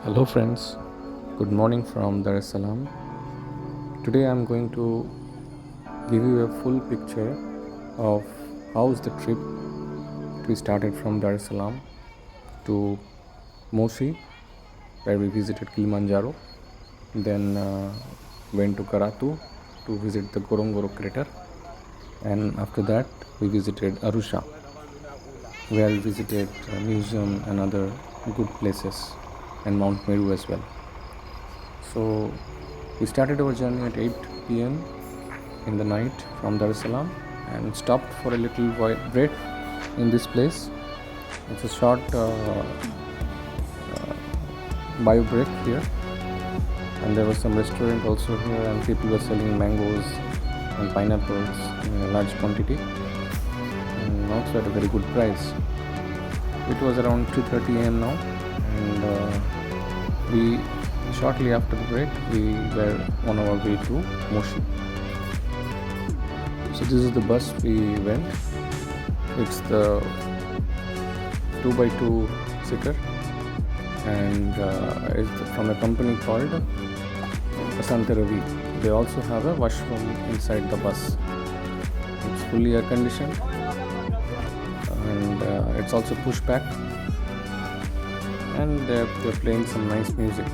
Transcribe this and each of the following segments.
Hello friends, good morning from Dar es Salaam. Today I'm going to give you a full picture of how's the trip we started from Dar es Salaam to Moshi, where we visited Kilimanjaro, then went to Karatu to visit the Ngorongoro crater, and after that we visited Arusha, where we visited a museum and other good places, and Mount Meru as well. So we started our journey at 8 p.m. in the night from Dar es Salaam and stopped for a little break in this place. It's a short bio break here, and there was some restaurant also here, and people were selling mangoes and pineapples in a large quantity, and also at a very good price. It was around 2:30 a.m. now, and we shortly after the break we were on our way to Moshi. So this is the bus we went. It's the 2x2 seater, and it's from a company called Ravi. They also have a washroom inside the bus. It's fully air conditioned, and it's also push back, and they're playing some nice music.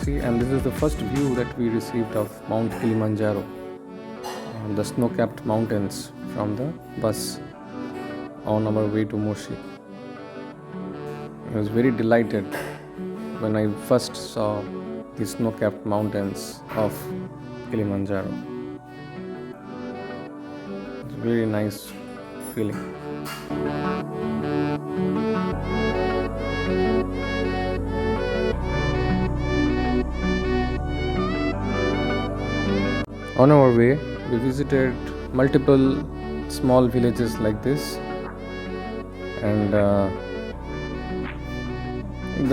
See, and this is the first view that we received of Mount Kilimanjaro, the snow-capped mountains from the bus on our way to Moshi. I was very delighted when I first saw the snow-capped mountains of Kilimanjaro. It's a very nice feeling. On our way, we visited multiple small villages like this, and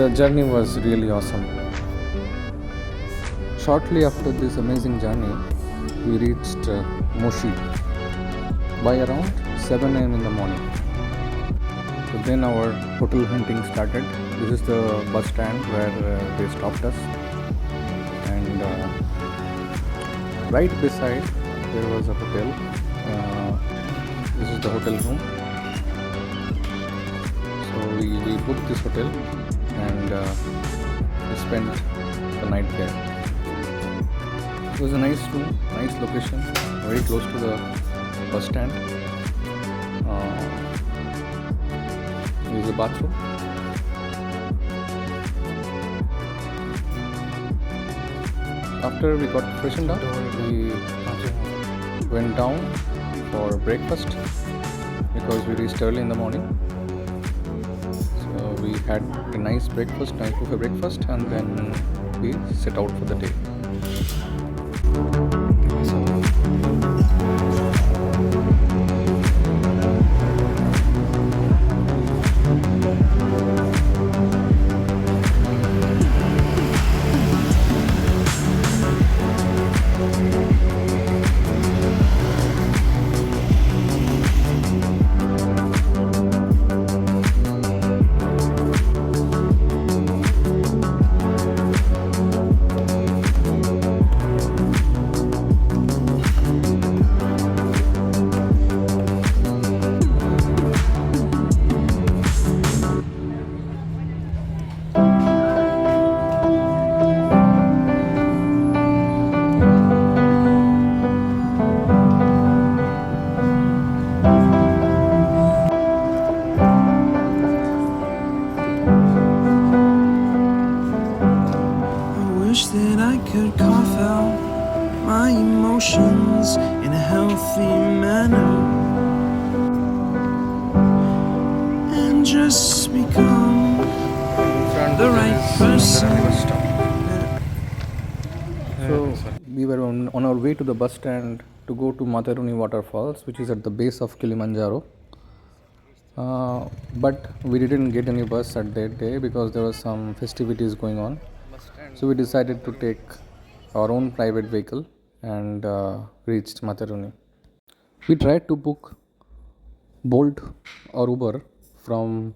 the journey was really awesome. Shortly after this amazing journey, we reached Moshi by around 7 a.m. in the morning. So then our hotel hunting started. This is the bus stand where they stopped us, and right beside there was a hotel. This is the hotel room. So we booked this hotel, and we spent the night there. It was a nice room, nice location, very close to the bus stand. Here's the bathroom. After we got freshened up, we went down for breakfast because we reached early in the morning. So we had a nice breakfast, nice buffet breakfast, and then we set out for the day. That I could cough out my emotions in a healthy manner and just become the right person. So we were on our way to the bus stand to go to Materuni waterfalls, which is at the base of Kilimanjaro. But we didn't get any bus at that day because there was some festivities going on. So we decided to take our own private vehicle and reached Materuni. We tried to book Bolt or Uber from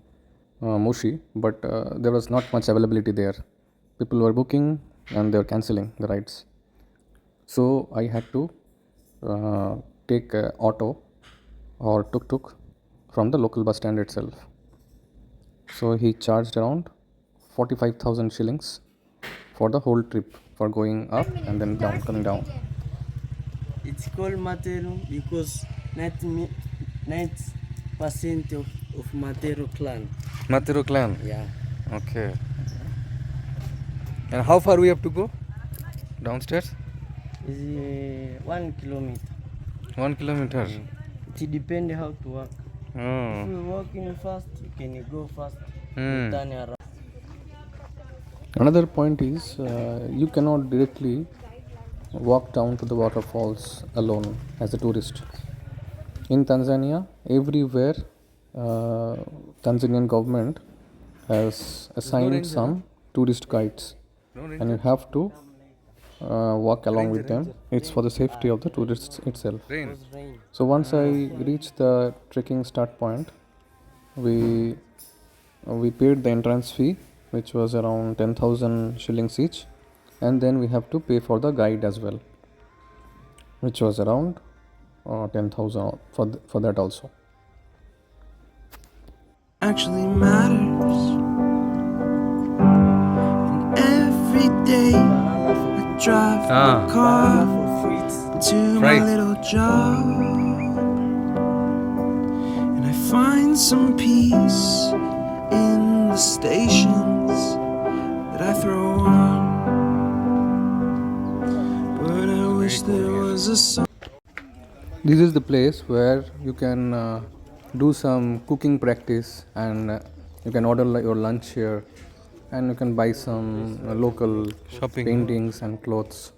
Moshi, but there was not much availability there. People were booking and they were canceling the rides. So I had to take a auto or tuk tuk from the local bus stand itself. So he charged around 45,000 shillings for the whole trip, for going up and then down, coming down. It's called Materuni because 90% of Matero clan. Matheru clan. Yeah. Okay. And how far we have to go downstairs? It's 1 kilometer. 1 kilometer. It depends how to walk. If Oh. you're walking fast, you can go fast. Hmm. You turn around. Another point is you cannot directly walk down to the waterfalls alone as a tourist. In Tanzania, everywhere, Tanzanian government has assigned some tourist guides, and you have to walk along with them. It's for the safety of the tourists itself. Rain. So once I reached the trekking start point, we paid the entrance fee, which was around 10,000 shillings each, and then we have to pay for the guide as well, which was around 10,000 for that also. Actually matters. And every day I drive my car For fruits. to my little job, and I find some peace in the stations that I throw on. But I wish there was a song. This is the place where you can do some cooking practice, and you can order your lunch here, and you can buy some local paintings and clothes.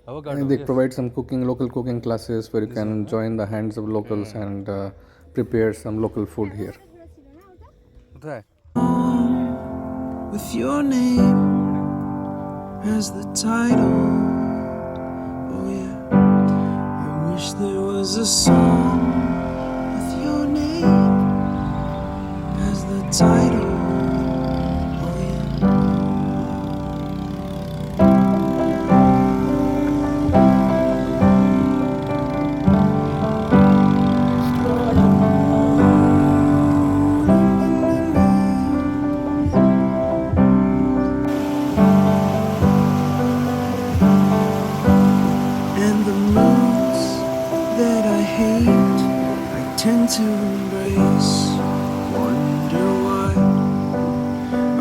And they provide some local cooking classes where you can join the hands of locals and prepare some local food here. With your name as the title. Oh yeah, I wish there was a song with your name as the title. Oh yeah. And the moods that I hate, I tend to embrace. Wonder why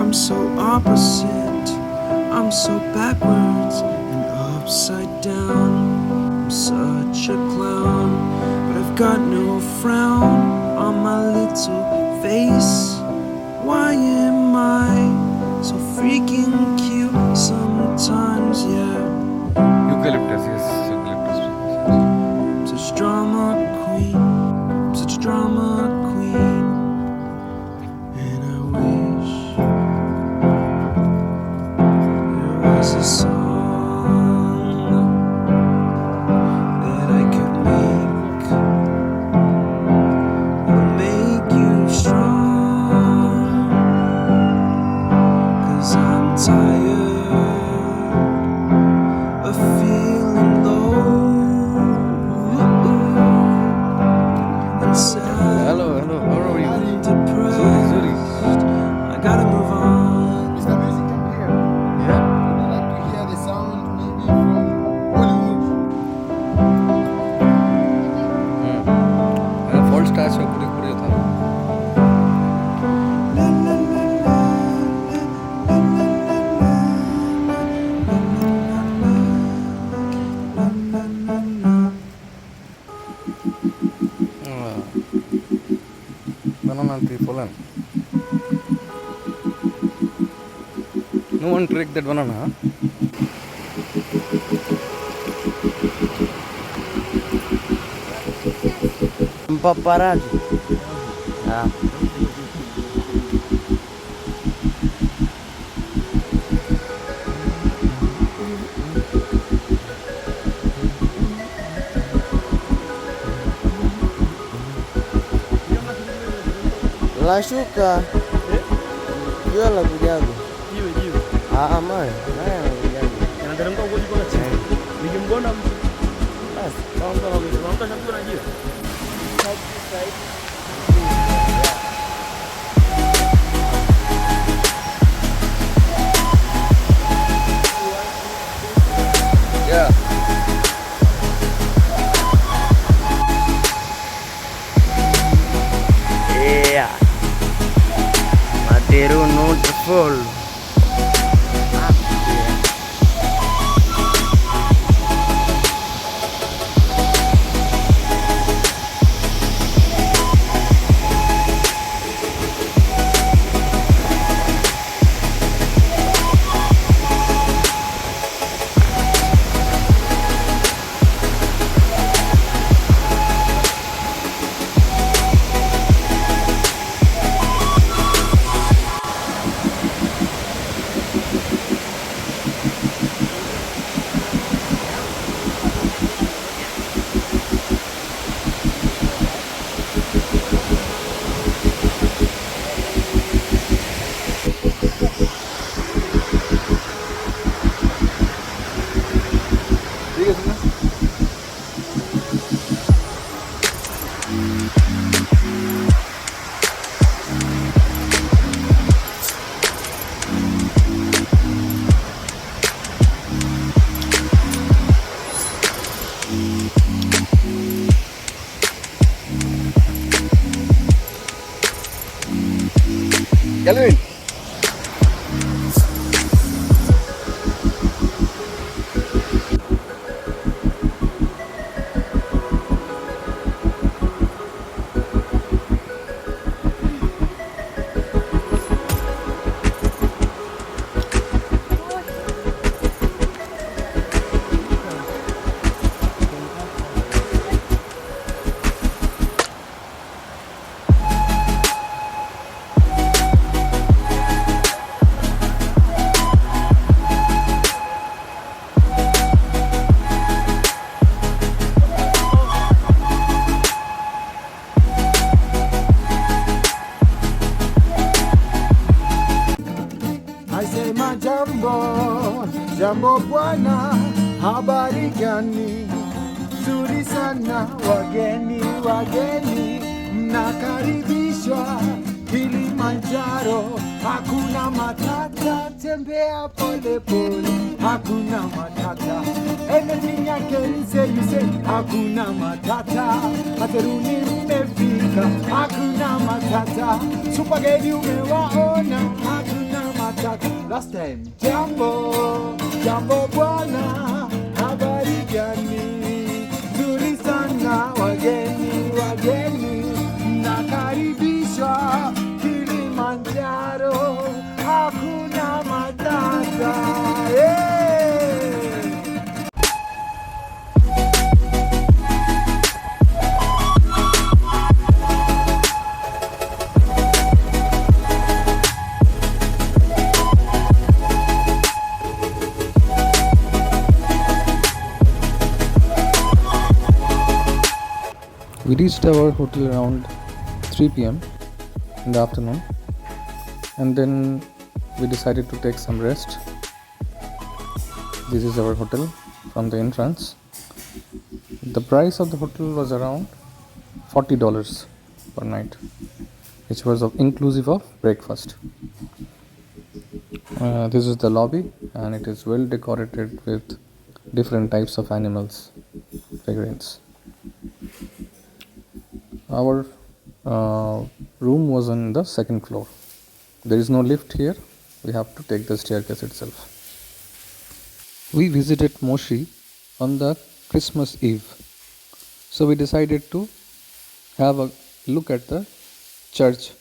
I'm so opposite, I'm so backwards and upside down. I'm such a clown, but I've got no frown on my little face. Why am I so freaking cute sometimes, yeah? Eucalyptus, yes, eucalyptus. I'm such drama queen, I'm such drama queen, and I wish there was a song that I could make that'll make you strong, 'cause I'm tired of feeling low and sad. Hello, how are you? And depressed. I gotta move on. Mr. Music, I'm here. Yeah. Would you like to hear the sound maybe from Hollywood? Fault start हो पूरी पूरी था. La, la, la, la, la, la, la, la, la, la. Banana tree fallen. No one take that banana. Huh? Paparazzi. Ah. Nashuka. Jua la kujaga. Jiwe. Mawe anakujaga. Yanateremka huko juu kwa chini. Nikimgonda mtu. Basi, kama mtu ashapigwa na jiwe. Yeah. Yeah. Materuni waterfall. Gallery. Asema jambo bwana, habari gani? Nzuri sana wageni, mnakaribishwa Kilimanjaro, hakuna matata, tembea pole pole, hakuna matata. Anything I can say, you say, hakuna matata. Materuni mmefika, hakuna matata. Supageti umewaona, hakuna matata. Last time, jambo bwana, habari gani? Nzuri sana wageni, nakaribishwa Kilimanjaro, hakuna matata. Yeah. We reached our hotel around 3 p.m. in the afternoon, and then we decided to take some rest. This is our hotel from the entrance. The price of the hotel was around $40 per night, which was inclusive of breakfast. This is the lobby, and it is well decorated with different types of animals, figurines. Our room was on the second floor. There is no lift here. We have to take the staircase itself. We visited Moshi on the Christmas Eve. So we decided to have a look at the church.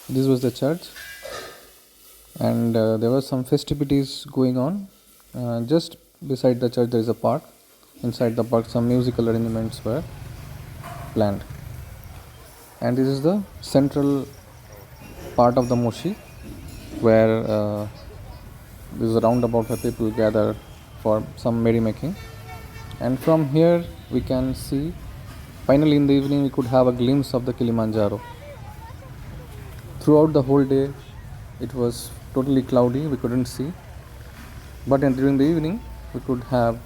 This was the church, and there were some festivities going on. Just beside the church there is a park. Inside the park some musical arrangements were planned. And this is the central part of the Moshi, where there is a roundabout where people gather for some merrymaking. And from here we can see, finally in the evening we could have a glimpse of the Kilimanjaro. Throughout the whole day, it was totally cloudy, we couldn't see. But during the evening, we could have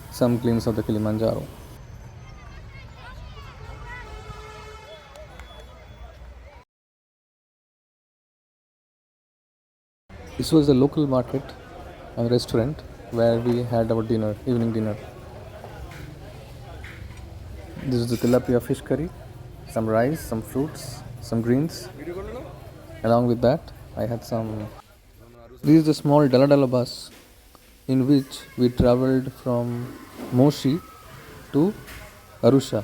some glimpse of the Kilimanjaro. This was the local market and restaurant where we had our dinner, evening dinner. This is the tilapia fish curry, some rice, some fruits, some greens. Along with that, I had some. This is the small Dala bus in which we traveled from Moshi to Arusha.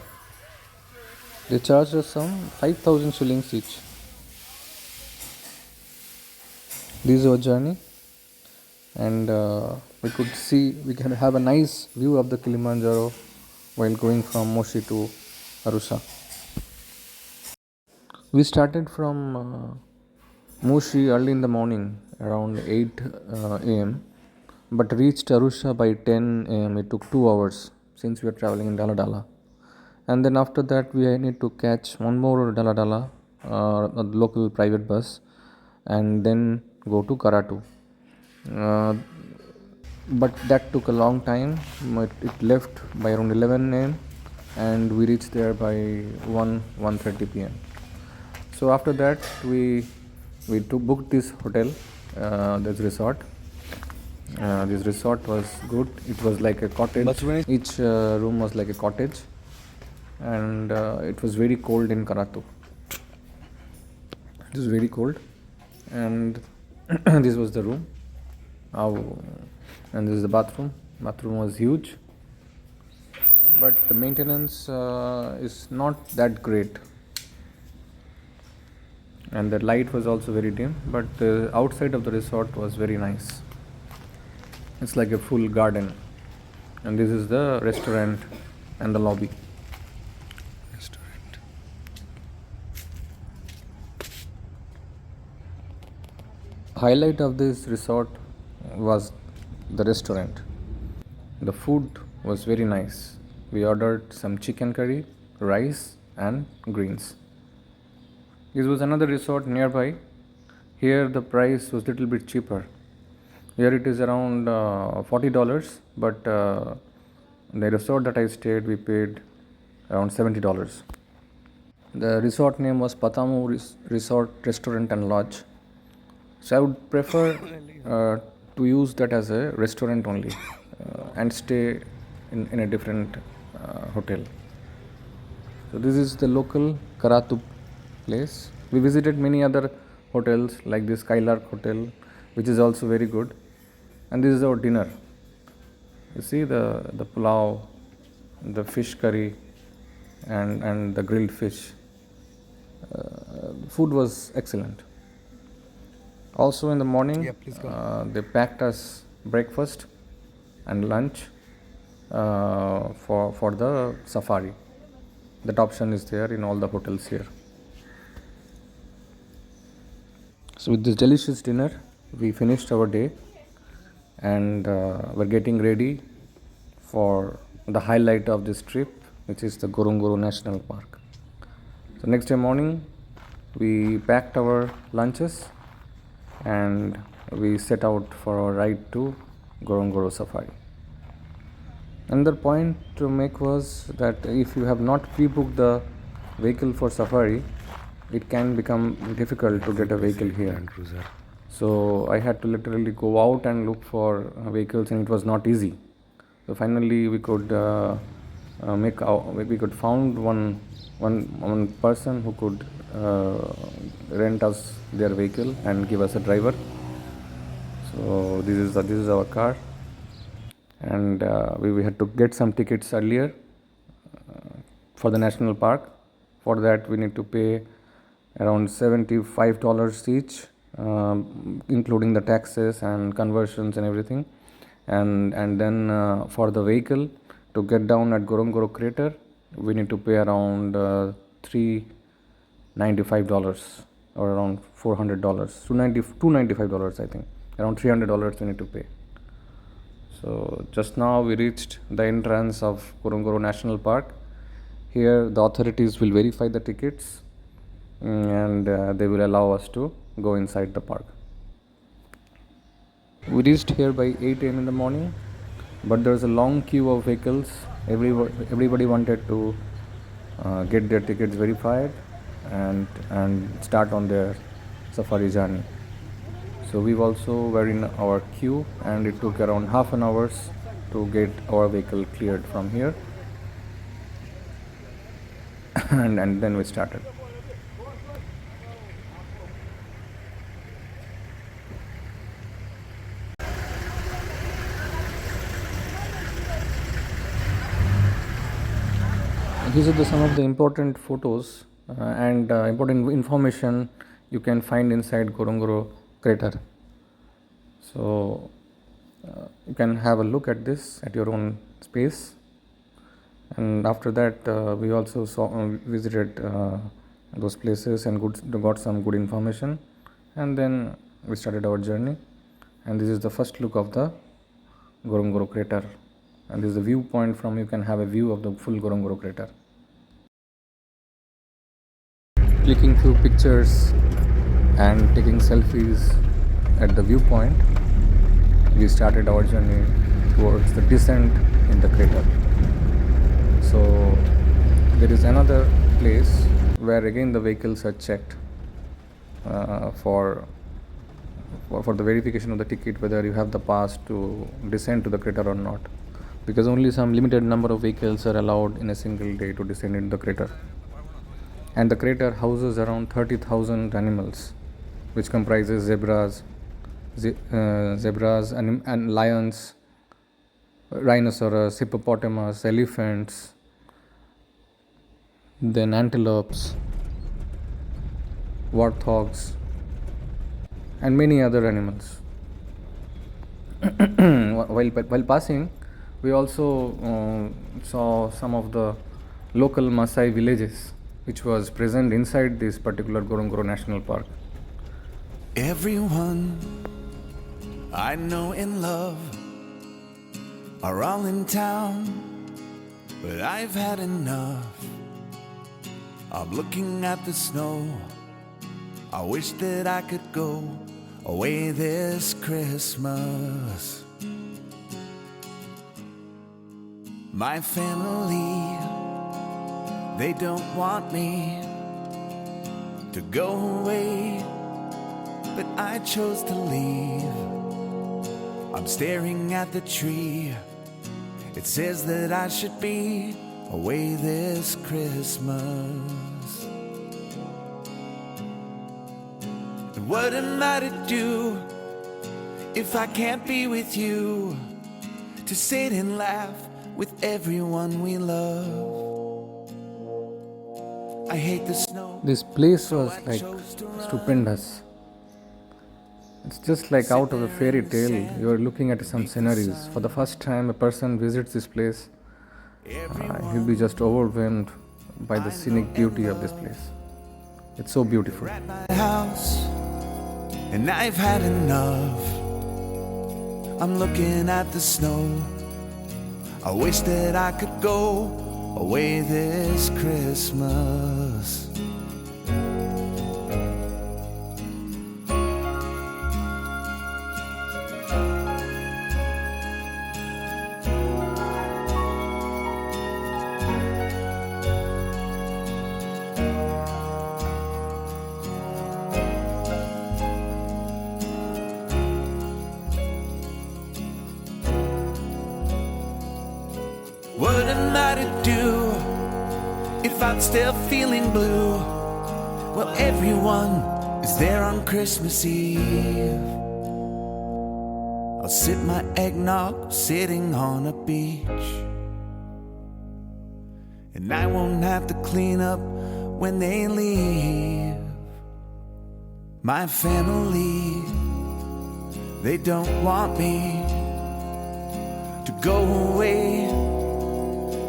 They charged us some 5,000 shillings each. This is our journey, and we can have a nice view of the Kilimanjaro while going from Moshi to Arusha. We started from Moshi early in the morning, around 8 am, but reached Arusha by 10 am. It took 2 hours since we were traveling in Dala. And then after that, we need to catch one more Dala, a local private bus, and then go to Karatu. But that took a long time. It left by around 11 am, and we reached there by 1:30 p.m. So after that, we booked this hotel, this resort. This resort was good. It was like a cottage. Each room was like a cottage, and it was very cold in Karatu. It was very cold, and this was the room. And this is the bathroom. Bathroom was huge, but the maintenance is not that great, and the light was also very dim. But the outside of the resort was very nice. It's like a full garden, and this is the restaurant and the lobby. Highlight of this resort was the restaurant. The food was very nice. We ordered some chicken curry, rice, and greens. This was another resort nearby. Here the price was little bit cheaper. Here it is around $40, but the resort that I stayed, we paid around $70. The resort name was Patamu Resort Restaurant and Lodge. So I would prefer to use that as a restaurant only and stay in a different hotel. So this is the local Karatu place. We visited many other hotels like this Skylark Hotel, which is also very good. And this is our dinner. You see the pulao, the fish curry, and the grilled fish. Food was excellent. Also in the morning, they packed us breakfast and lunch for the safari. That option is there in all the hotels here. So with this delicious dinner, we finished our day, and we're getting ready for the highlight of this trip, which is the Ngorongoro National Park. So next day morning, we packed our lunches and we set out for our ride to Ngorongoro Safari. Another point to make was that if you have not pre-booked the vehicle for safari, it can become difficult to get a vehicle here. So I had to literally go out and look for vehicles, and it was not easy. So finally we could found one person who could rent us their vehicle and give us a driver. So this is our car, and we had to get some tickets earlier for the national park. For that we need to pay around $75 each, including the taxes and conversions and everything. And then for the vehicle to get down at Ngorongoro crater, we need to pay around $395 or around $400, $295 I think, around $300 we need to pay. So just now we reached the entrance of Ngorongoro National Park. Here the authorities will verify the tickets, and they will allow us to go inside the park. We reached here by 8 a.m. in the morning, but there was a long queue of vehicles. Everybody wanted to get their tickets verified and start on their safari journey. So we also were in our queue, and it took around half an hour to get our vehicle cleared from here, and then we started. These are some of the important photos and important information you can find inside Ngorongoro crater. So you can have a look at this at your own space. And after that, we also visited those places and got some good information. And then we started our journey. And this is the first look of the Ngorongoro crater. And this is the viewpoint from you can have a view of the full Ngorongoro crater. Clicking through pictures and taking selfies at the viewpoint, we started our journey towards the descent in the crater. So there is another place where again the vehicles are checked for the verification of the ticket, whether you have the pass to descend to the crater or not, because only some limited number of vehicles are allowed in a single day to descend into the crater. And the crater houses around 30,000 animals, which comprises zebras and lions, rhinoceros, hippopotamus, elephants, then antelopes, warthogs, and many other animals. While passing, we also saw some of the local Maasai villages which was present inside this particular Ngorongoro National Park. Everyone I know and love are all in town, but I've had enough. I'm looking at the snow. I wish that I could go away this Christmas. My family, they don't want me to go away, but I chose to leave. I'm staring at the tree. It says that I should be away this Christmas. And what am I to do if I can't be with you, to sit and laugh with everyone we love? I hate the snow. This place was like stupendous. It's just like out of a fairy tale. You are looking at some sceneries. For the first time a person visits this place, he'll be just overwhelmed by the scenic beauty of this place. It's so beautiful. At my house, and I've had enough. I'm looking at the snow. I wish that I could go away this Christmas. What am I to do if I'm still feeling blue? Well, everyone is there on Christmas Eve. I'll sip my eggnog sitting on a beach, and I won't have to clean up when they leave. My family, they don't want me to go away,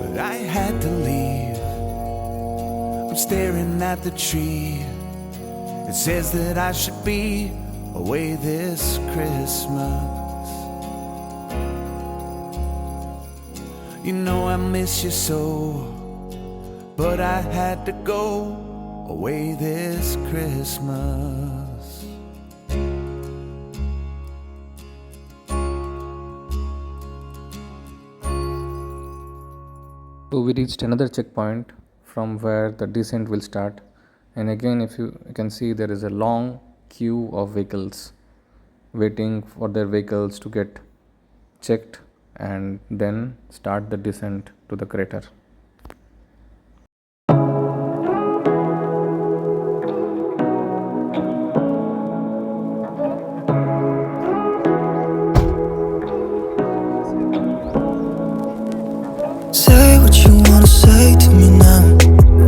but I had to leave. I'm staring at the tree. It says that I should be away this Christmas. You know I miss you so, but I had to go away this Christmas. So we reached another checkpoint from where the descent will start, and again if you can see there is a long queue of vehicles waiting for their vehicles to get checked and then start the descent to the crater. Say what you wanna say to me now.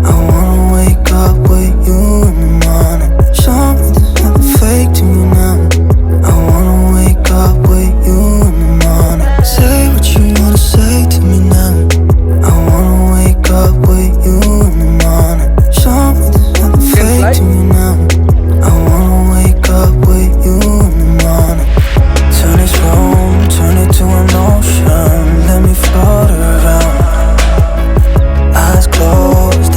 I wanna wake up with you in the morning. Show me there's nothing fake to me now. I wanna wake up with you in the morning. Say what you wanna say to me now. I wanna wake up with you in the morning. Show me there's nothing fake to me now. I wanna wake up with you in the morning. Turn this room, turn it to an ocean. Let me float around. Eyes closed,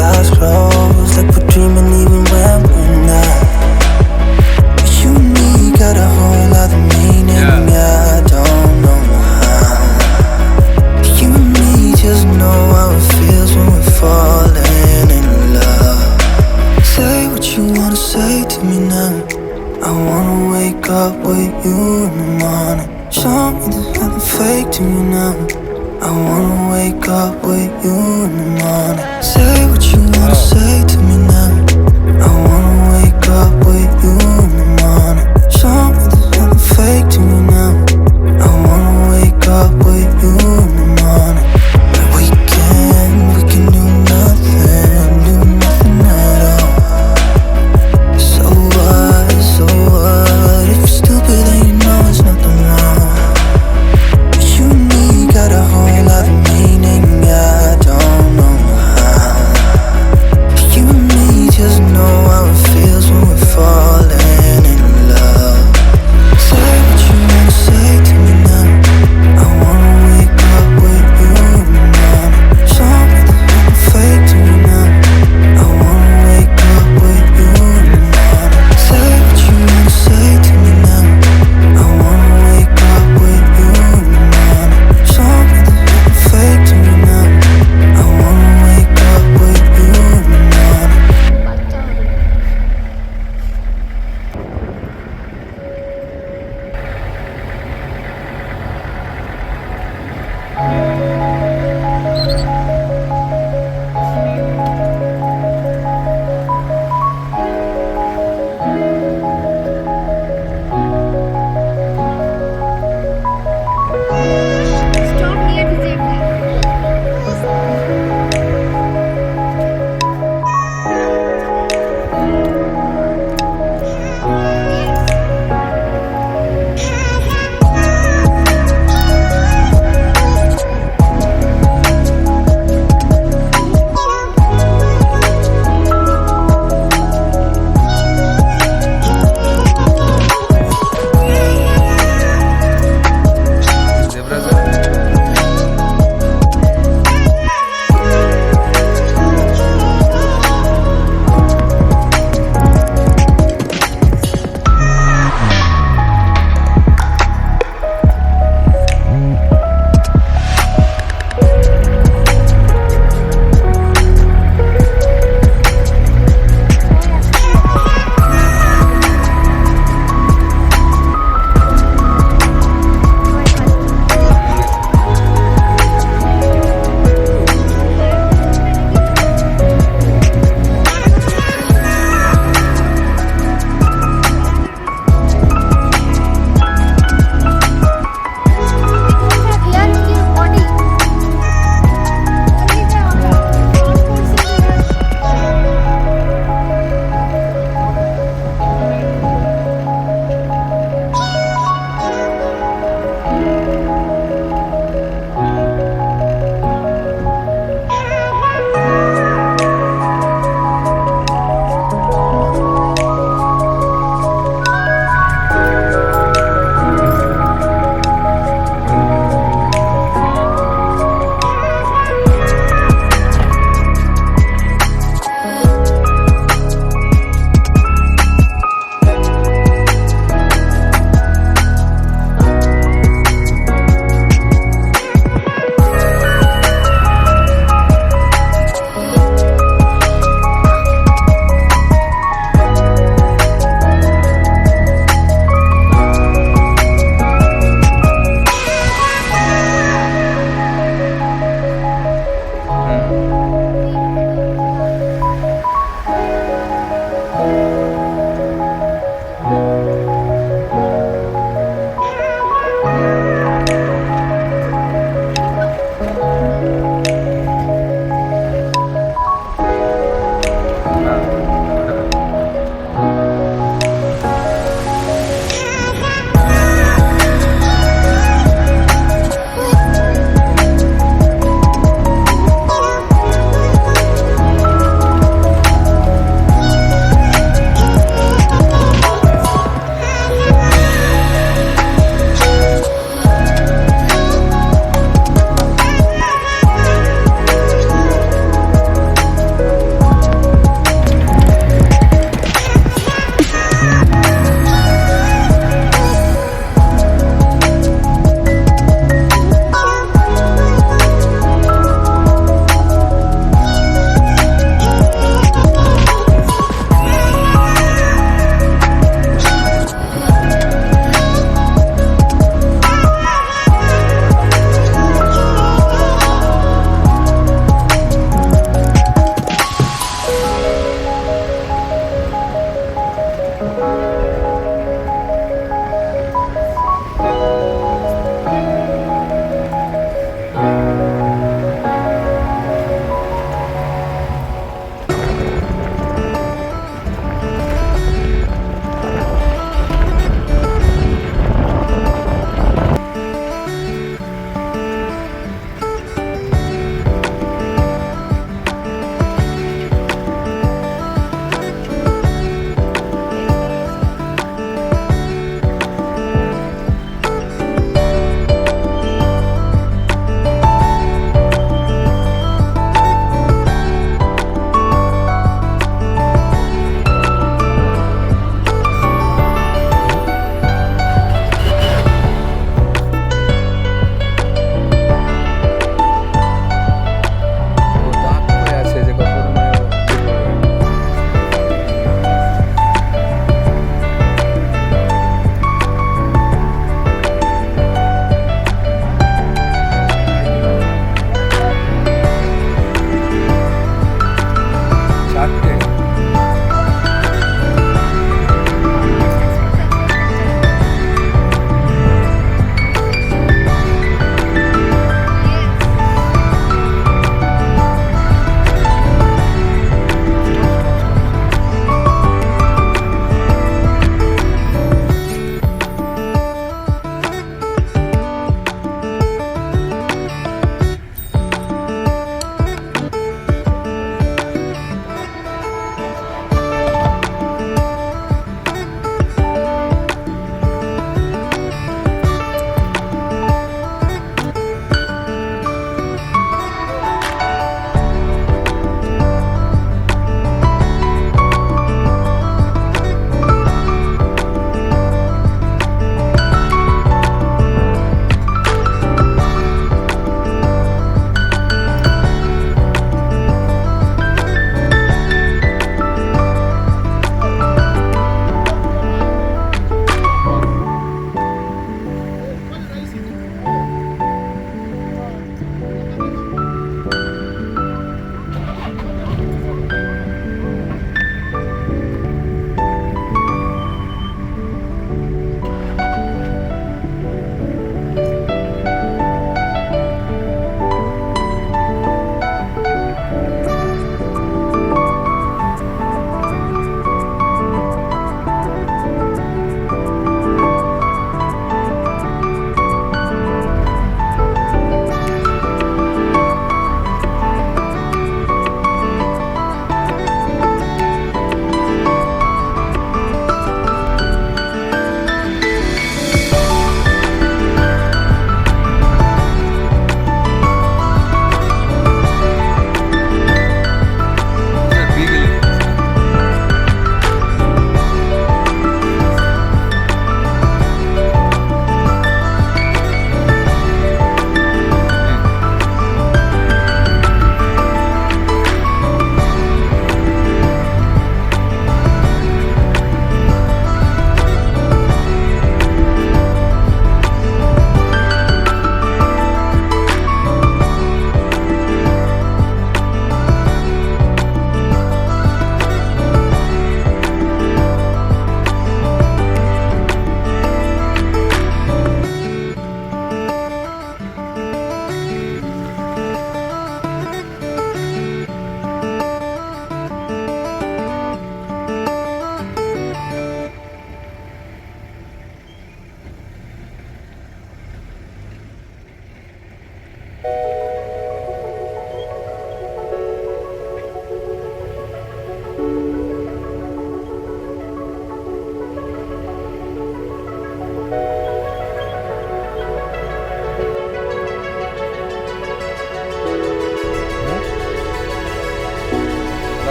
like we're dreaming even when we're not. You and me got a whole lot of meaning, yeah, I don't know how. You and me just know how it feels when we're falling in love. Say what you wanna say to me now. I wanna wake up with you in the morning. Show me there's nothing fake to me now. I wanna wake up with you in the morning. Say what you wanna say to me now. I wanna wake up with you in the morning. Show me there's nothing fake to me now. I wanna wake up with you in the morning. We can do nothing at all. So what, if you're stupid then you know there's nothing wrong. You and me got a whole lot of meaning, yeah, I don't know how. You and me just know how it feels when we're falling in love.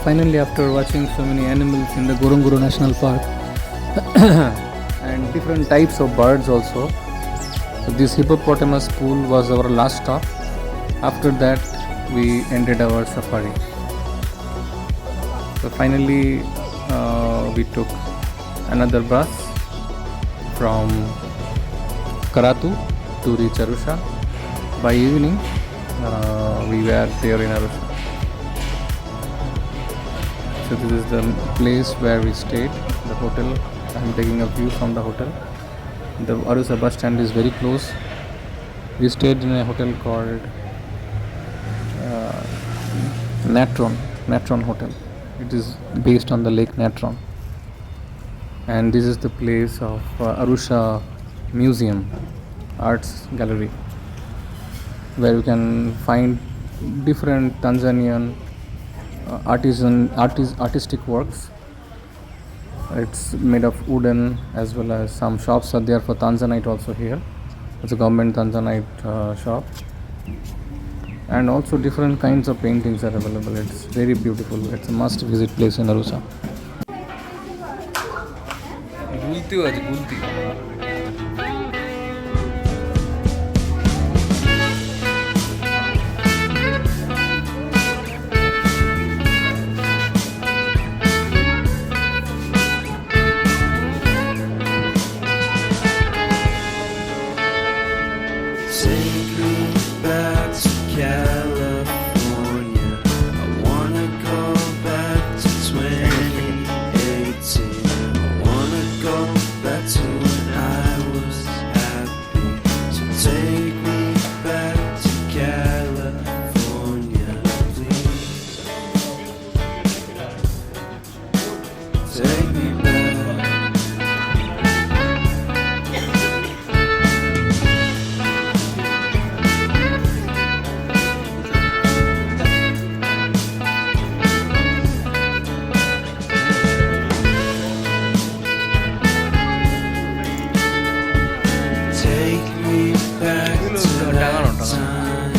finally, after watching so many animals in the Ngorongoro National Park and different types of birds also, this hippopotamus pool was our last stop. After that, we ended our safari. So finally, we took another bus from Karatu to reach Arusha. By evening, we were there in Arusha. So this is the place where we stayed, the hotel. I am taking a view from the hotel. The Arusha bus stand is very close. We stayed in a hotel called Natron Hotel. It is based on the Lake Natron. And this is the place of Arusha Museum, Arts Gallery, where you can find different Tanzanian artistic works. It's made of wooden, as well as some shops are there for Tanzanite also here. It's a government Tanzanite shop. And also different kinds of paintings are available. It's very beautiful. It's a must visit place in Arusha. Take me back to California. I wanna go back to 2018. I wanna go back to when I was happy. So take me back to California, please. Take me back. Take me back to that time.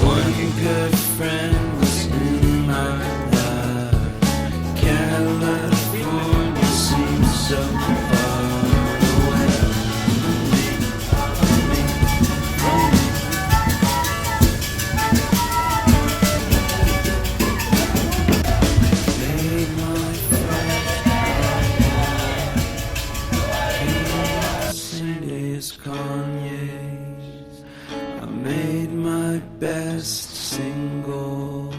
One good friend was in my life. California seems so far away. Made my Mercedes Kanye's. I made my best single.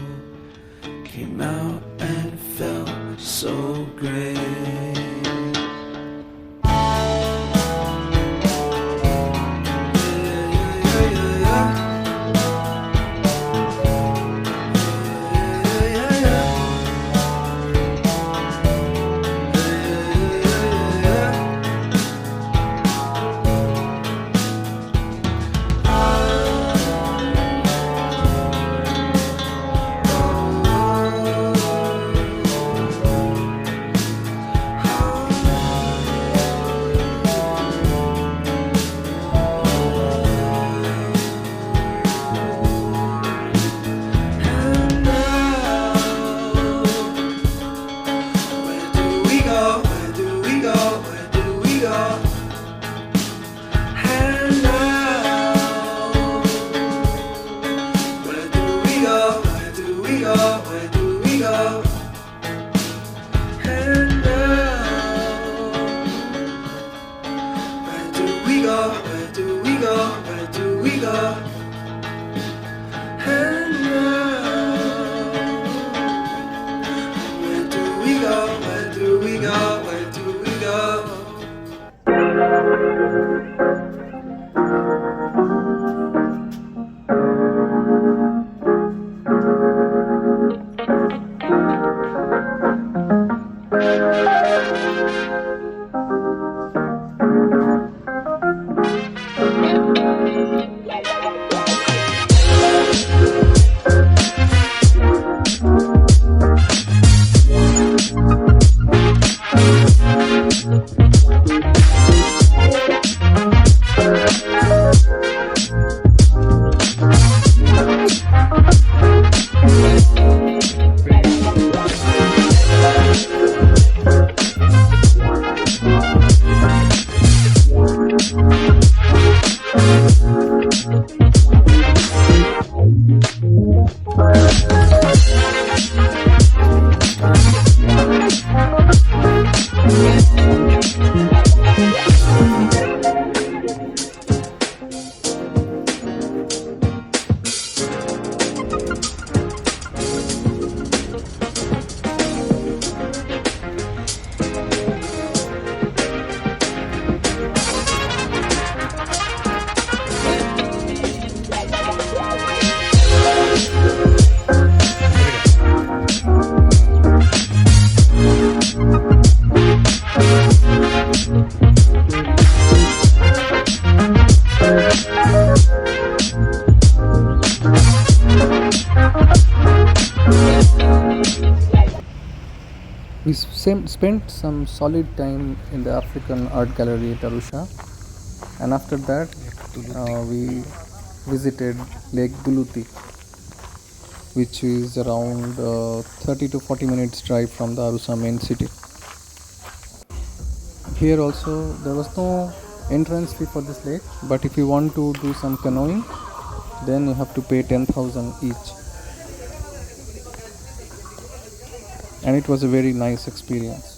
Came out and felt so great. spent some solid time in the African Art Gallery at Arusha, and after that we visited Lake Duluti, which is around 30 to 40 minutes drive from the Arusha main city. Here also there was no entrance fee for this lake, but if you want to do some canoeing, then you have to pay 10,000 each, and it was a very nice experience.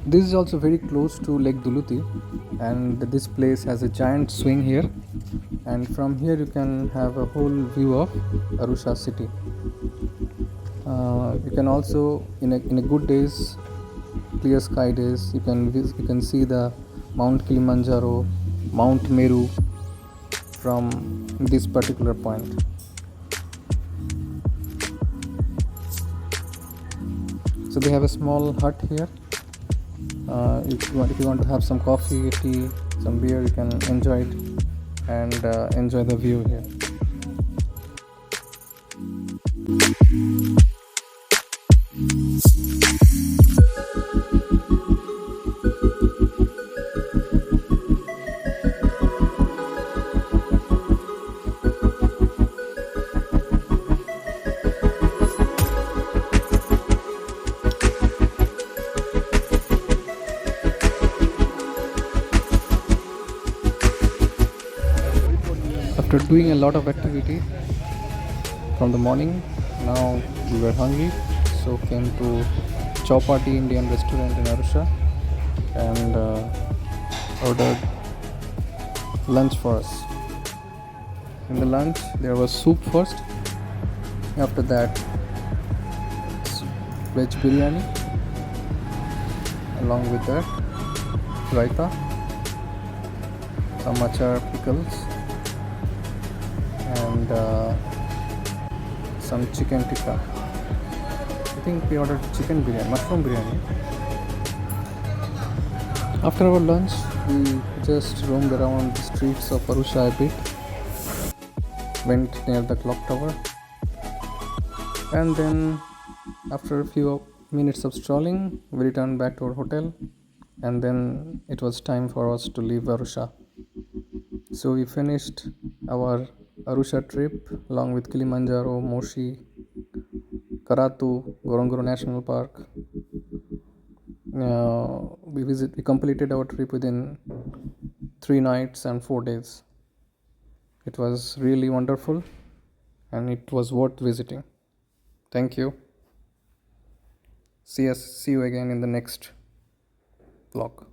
This is also very close to Lake Duluti, and this place has a giant swing here, and from here you can have a whole view of Arusha city. You can also, in a good days, clear sky days, you can see the Mount Kilimanjaro, Mount Meru from this particular point. So they have a small hut here. If you want to have some coffee, tea, some beer, you can enjoy it and enjoy the view here. After doing a lot of activity from the morning, now we were hungry, so came to Chowpatty Indian restaurant in Arusha and ordered lunch for us. In the lunch there was soup first, after that veg biryani, along with that raita, some achar, pickles, and some chicken tikka. I think we ordered chicken biryani, mushroom biryani. After our lunch, we just roamed around the streets of Arusha a bit, went near the clock tower, And then, after a few minutes of strolling, we returned back to our hotel, and then it was time for us to leave Arusha. So we finished our Arusha trip along with Kilimanjaro, Moshi, Karatu, Ngorongoro National Park. We completed our trip within 3 nights and 4 days. It was really wonderful, and it was worth visiting. Thank you. See you again in the next vlog.